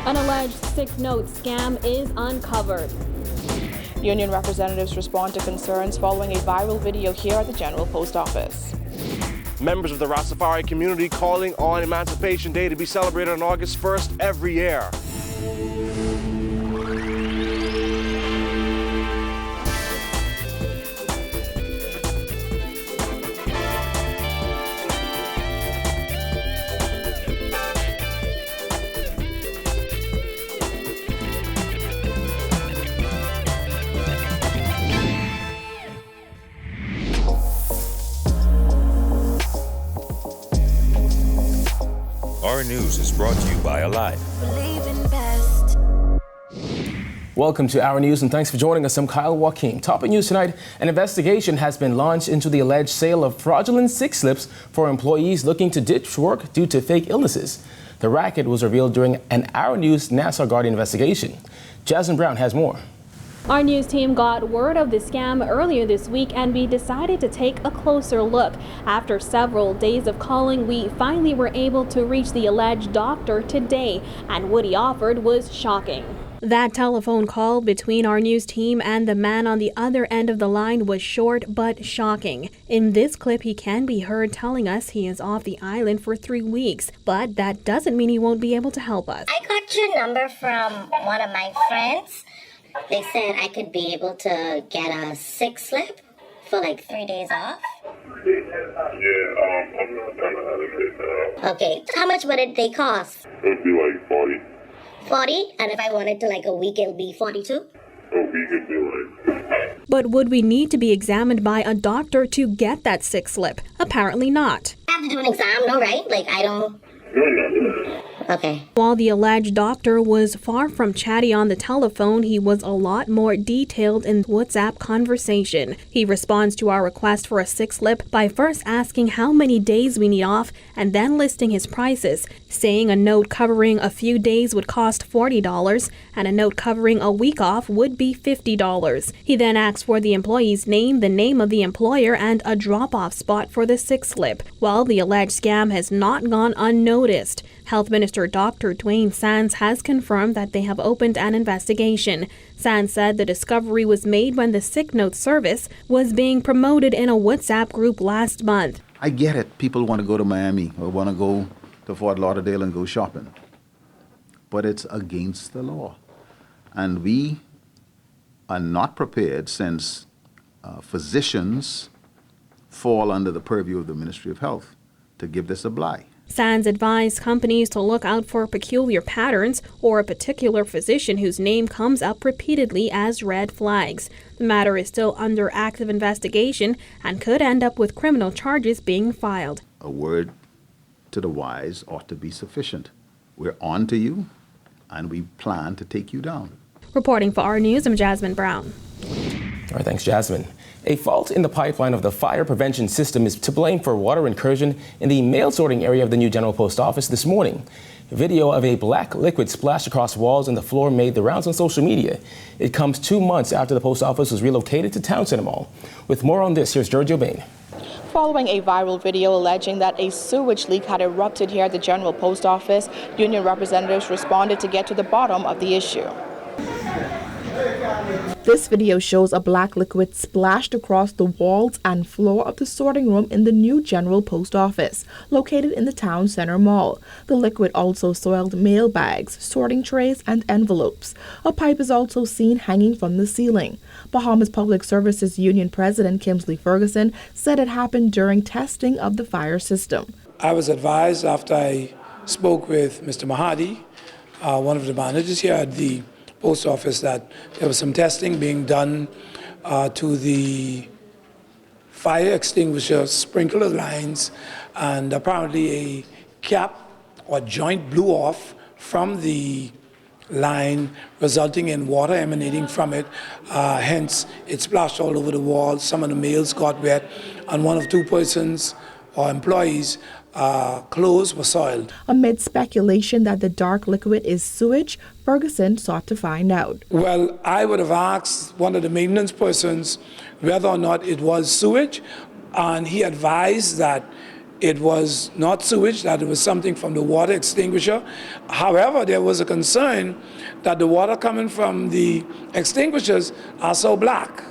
An alleged sick note scam is uncovered. Union representatives respond to concerns following a viral video here at the General Post Office. Members of the Rastafari community calling on Emancipation Day to be celebrated on August 1st every year. Our News is brought to you by Alive. Welcome to Our News and thanks for joining us. I'm Kyle Joaquin. Topping news tonight, an investigation has been launched into the alleged sale of fraudulent sick slips for employees looking to ditch work due to fake illnesses. The racket was revealed during an Our News Nassau Guardian investigation. Jasmine Brown has more. Our news team got word of the scam earlier this week and we decided to take a closer look. After several days of calling, we finally were able to reach the alleged doctor today, and what he offered was shocking. That telephone call between our news team and the man on the other end of the line was short but shocking. In this clip, he can be heard telling us he is off the island for 3 weeks, but that doesn't mean he won't be able to help us. I got your number from one of my friends. They said I could be able to get a sick slip for like 3 days off. Yeah, I'm not trying to have it now. Okay, how much would they cost? It'd be like 40. 40? And if I wanted to like a week, it'll be 42? A week would be like... But would we need to be examined by a doctor to get that sick slip? Apparently not. I have to do an exam, no, right? Like, I don't... No. Okay. While the alleged doctor was far from chatty on the telephone, he was a lot more detailed in WhatsApp conversation. He responds to our request for a sick slip by first asking how many days we need off and then listing his prices, saying a note covering a few days would cost $40 and a note covering a week off would be $50. He then asks for the employee's name, the name of the employer, and a drop-off spot for the sick slip. Well, the alleged scam has not gone unnoticed. Health Minister Dr. Dwayne Sands has confirmed that they have opened an investigation. Sands said the discovery was made when the sick note service was being promoted in a WhatsApp group last month. I get it. People want to go to Miami or want to go to Fort Lauderdale and go shopping. But it's against the law. And we are not prepared, since physicians fall under the purview of the Ministry of Health, to give this a bly. Sands advised companies to look out for peculiar patterns or a particular physician whose name comes up repeatedly as red flags. The matter is still under active investigation and could end up with criminal charges being filed. A word to the wise ought to be sufficient. We're on to you, and we plan to take you down. Reporting for Our News, I'm Jasmine Brown. All right, thanks, Jasmine. A fault in the pipeline of the fire prevention system is to blame for water incursion in the mail sorting area of the new General Post Office this morning. Video of a black liquid splashed across walls and the floor made the rounds on social media. It comes 2 months after the post office was relocated to Town Center Mall. With more on this, here's Giorgio Bain. Following a viral video alleging that a sewage leak had erupted here at the General Post Office, union representatives responded to get to the bottom of the issue. This video shows a black liquid splashed across the walls and floor of the sorting room in the new General Post Office, located in the Town Center Mall. The liquid also soiled mail bags, sorting trays, and envelopes. A pipe is also seen hanging from the ceiling. Bahamas Public Services Union President Kimsley Ferguson said it happened during testing of the fire system. I was advised after I spoke with Mr. Mahadi, one of the managers here at the post office, that there was some testing being done to the fire extinguisher sprinkler lines, and apparently a cap or joint blew off from the line, resulting in water emanating from it. Hence, it splashed all over the walls. Some of the mails got wet, and one of 2 persons or employees' clothes were soiled. Amid speculation that the dark liquid is sewage, Ferguson sought to find out. Well, I would have asked one of the maintenance persons whether or not it was sewage, and he advised that it was not sewage, that it was something from the water extinguisher. However, there was a concern that the water coming from the extinguishers are so black.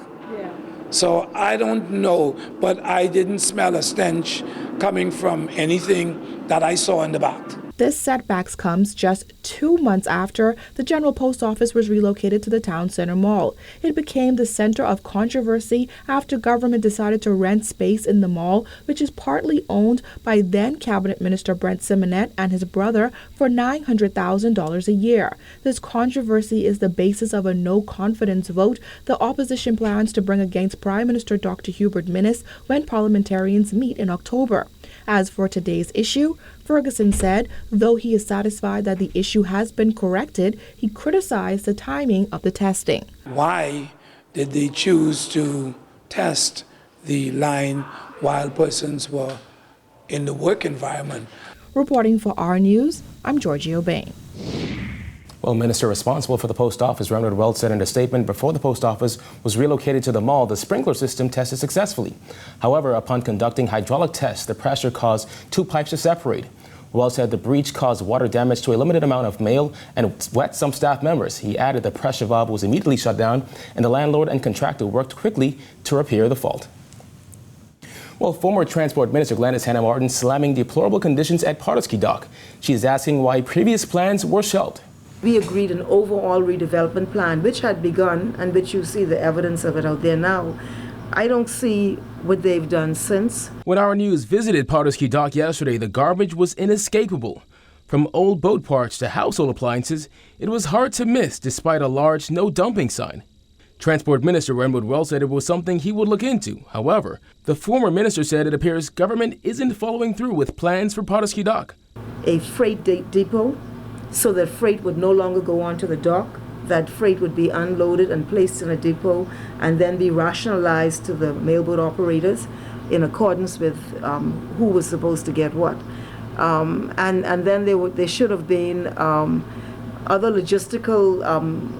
So I don't know, but I didn't smell a stench coming from anything that I saw in the bath. This setback comes just 2 months after the General Post Office was relocated to the Town Center Mall. It became the center of controversy after government decided to rent space in the mall, which is partly owned by then Cabinet Minister Brent Simonette and his brother, for $900,000 a year. This controversy is the basis of a no-confidence vote the opposition plans to bring against Prime Minister Dr. Hubert Minnis when parliamentarians meet in October. As for today's issue, Ferguson said, though he is satisfied that the issue has been corrected, he criticized the timing of the testing. Why did they choose to test the line while persons were in the work environment? Reporting for Our News, I'm Georgie Bain. Well, Minister responsible for the post office, Renwood Wells, said in a statement before the post office was relocated to the mall, the sprinkler system tested successfully. However, upon conducting hydraulic tests, the pressure caused 2 pipes to separate. Wells said the breach caused water damage to a limited amount of male and wet some staff members. He added the pressure valve was immediately shut down and the landlord and contractor worked quickly to repair the fault. Well, former Transport Minister Gladys Hannah Martin slamming deplorable conditions at Pardusky Dock. She is asking why previous plans were shelved. We agreed an overall redevelopment plan, which had begun and which you see the evidence of it out there now. I don't see what they've done since. When Our News visited Pardusky Dock yesterday, the garbage was inescapable. From old boat parts to household appliances, it was hard to miss despite a large no dumping sign. Transport Minister Renwood Wells said it was something he would look into. However, the former minister said it appears government isn't following through with plans for Pardusky Dock. A freight depot, so that freight would no longer go onto the dock. That freight would be unloaded and placed in a depot and then be rationalized to the mailboat operators in accordance with who was supposed to get what. And then there should have been other logistical,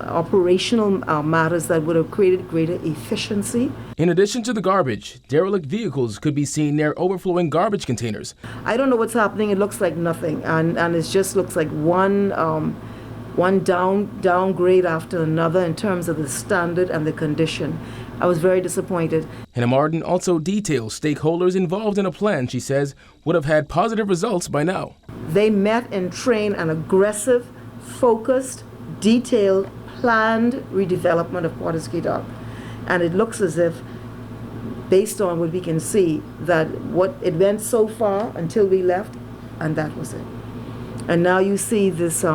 operational matters that would have created greater efficiency. In addition to the garbage, derelict vehicles could be seen near overflowing garbage containers. I don't know what's happening. It looks like nothing, and it just looks like one downgrade after another in terms of the standard and the condition. I was very disappointed. Hannah Martin also details stakeholders involved in a plan she says would have had positive results by now. They met and trained an aggressive, focused, detailed, planned redevelopment of Pardusky Dock. And it looks as if, based on what we can see, that what it went so far until we left, and that was it. And now you see this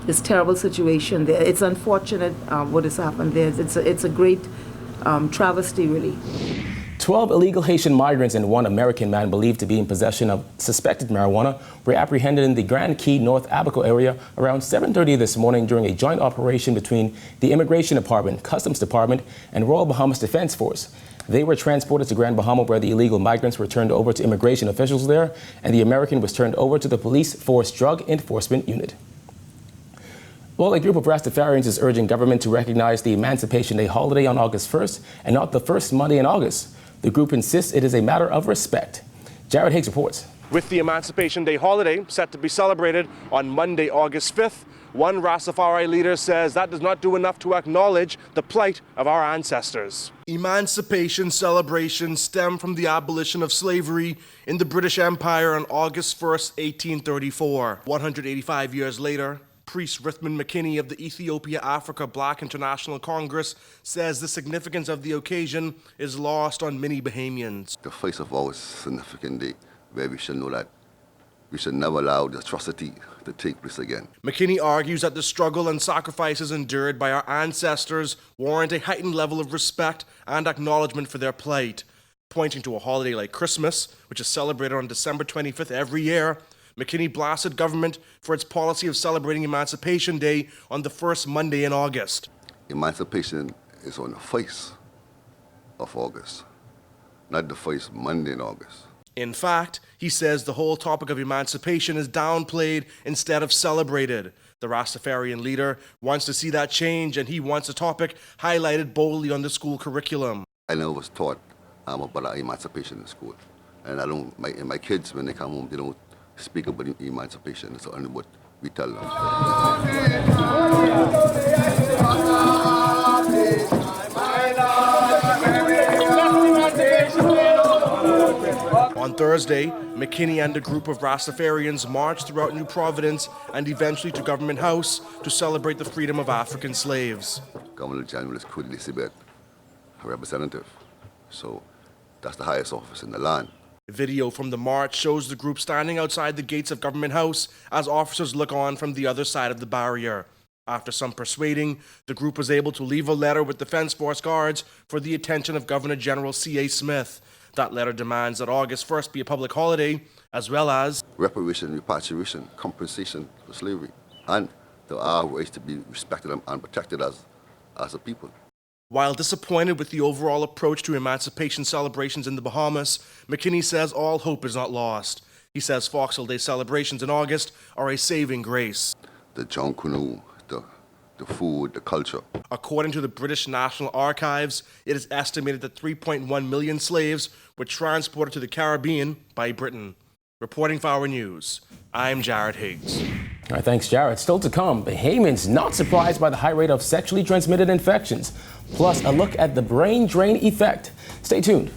this terrible situation there. It's unfortunate what has happened there. It's a great travesty, really. 12 illegal Haitian migrants and 1 American man believed to be in possession of suspected marijuana were apprehended in the Grand Key, North Abaco area around 7:30 this morning during a joint operation between the Immigration Department, Customs Department, and Royal Bahamas Defense Force. They were transported to Grand Bahama, where the illegal migrants were turned over to immigration officials there, and the American was turned over to the Police Force Drug Enforcement Unit. Well, a group of Rastafarians is urging government to recognize the Emancipation Day holiday on August 1st and not the first Monday in August. The group insists it is a matter of respect. Jared Higgs reports. With the Emancipation Day holiday set to be celebrated on Monday, August 5th, one Rastafari leader says that does not do enough to acknowledge the plight of our ancestors. Emancipation celebrations stem from the abolition of slavery in the British Empire on August 1st, 1834. 185 years later, Priest Rithman McKinney of the Ethiopia-Africa Black International Congress says the significance of the occasion is lost on many Bahamians. The face of our significant day, where we should know that we should never allow the atrocity to take place again. McKinney argues that the struggle and sacrifices endured by our ancestors warrant a heightened level of respect and acknowledgement for their plight. Pointing to a holiday like Christmas, which is celebrated on December 25th every year, McKinney blasted government for its policy of celebrating Emancipation Day on the first Monday in August. Emancipation is on the face of August, not the first Monday in August. In fact, he says the whole topic of emancipation is downplayed instead of celebrated. The Rastafarian leader wants to see that change, and he wants the topic highlighted boldly on the school curriculum. I never was taught about emancipation in school. And my kids, when they come home, they don't speak about emancipation. It's only what we tell them. On Thursday, McKinney and a group of Rastafarians marched throughout New Providence and eventually to Government House to celebrate the freedom of African slaves. Governor General is Queen Elizabeth, a representative. So that's the highest office in the land. Video from the march shows the group standing outside the gates of Government House as officers look on from the other side of the barrier. After some persuading, the group was able to leave a letter with Defense Force guards for the attention of Governor General C.A. Smith. That letter demands that August 1st be a public holiday, as well as reparation, repatriation, compensation for slavery, and there are ways to be respected and protected as a people. While disappointed with the overall approach to emancipation celebrations in the Bahamas, McKinney says all hope is not lost. He says Foxhole Day celebrations in August are a saving grace. The John Canoe, the food, the culture. According to the British National Archives, it is estimated that 3.1 million slaves were transported to the Caribbean by Britain. Reporting for Our News, I'm Jared Higgs. All right, thanks, Jared. Still to come, Bahamians not surprised by the high rate of sexually transmitted infections. Plus, a look at the brain drain effect. Stay tuned.